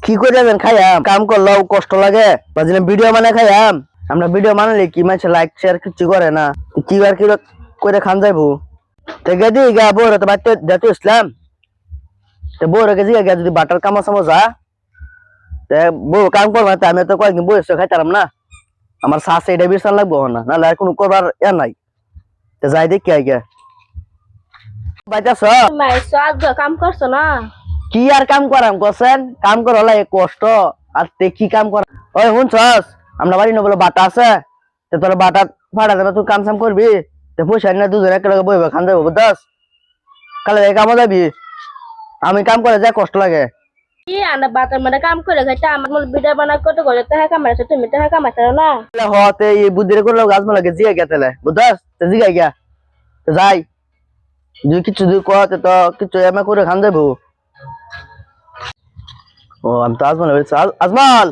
কি করে যাবেন খাইয়াম কাম করলেও কষ্ট লাগে বাজিলে ভিডিও মানে খাইয়াম আমরা ভিডিও বানালে কি মাঝে লাইক শেয়ার কিছু করে না কি আর কি করে খান যাইবো তে গেদি গা বড় তো বাইতে যেতে ইসলাম তে বড় গেজি গা যদি বাটার কাম সমঝা তে বড় কাম করবা তে আমি তো কয়েকদিন বসে খাইতাম না আমার শাশে এটা বিশাল লাগবো না নাহলে আর কোনো করবার এ নাই তে যাই দেখি আগে বাইতাছ কাম করছো না কি আর কাম করাম কছেন কাম করা হলে কষ্ট আর তে কি কাম করা ওই শুনছস আমরা বাড়ি নবলে বাটা আছে তে তোর বাটা ফাটা দেবে তুই কাম সাম করবি তে পয়সা না দুজন একেলগে বইবে খান যাবো বুঝছস কালে কামও যাবি আমি কাম করে যা কষ্ট লাগে কি আনা বাতার মধ্যে কাম করে খাইতে আমার মনে ভিডিও বানা কত করে টাকা কামাইছো তুমি টাকা কামাইছো না হতে এই বুদ্ধিরে করলে গাছ মালাকে জিয়া গেতেলে বুঝছস তে জিগাই গিয়া তে যাই যদি কিছু যদি কতে তো কিছু এমে করে খান যাবো ও আমি তো আজমাল বলছি আজমাল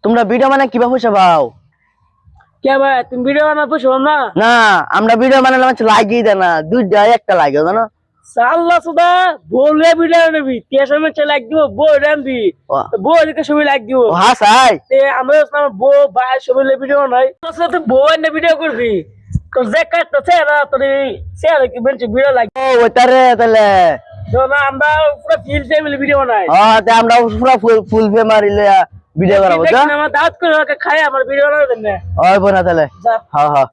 তোমরা ভিডিও মানে কিভাবে পয়সা পাও কে ভাই তুমি ভিডিও বানাতে শুনো না না আমরা ভিডিও বানালে মানে লাগিয়ে দেয় না দুইটা একটা লাগে জানো সাল্লা সুদা বলে ভিডিও নেবি কে সময় চলে লাগ দিব বই রান্দি বই দিকে সময় লাগ দিব হ্যাঁ সাই তে আমরা আমার বউ ভাই সময় ভিডিও নাই তো বই না ভিডিও করবি তো যে কাটতেছে না তোর সে কি বলছে ভিডিও লাগ ও ওটারে তাহলে না আমরা পুরো ফিল ফ্যামিলি ভিডিও বানাই হ্যাঁ তে আমরা পুরো ফুল ফে মারিলে ভিডিও বানাবো যা আমার দাঁত করে খাই আমার ভিডিও বানাবেন না ওই বোনা তাহলে হ্যাঁ হ্যাঁ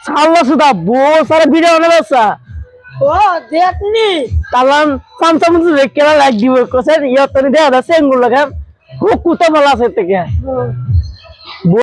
সাল্লা সুদা বউ সারা ভিডিও বানাবে ও দেখনি তালাম সামসাম কেলা লাগ দিব কোসেন ইয়তনি দেয়া আছে এঙ্গুল লাগাম ও কুতা বলা আছে থেকে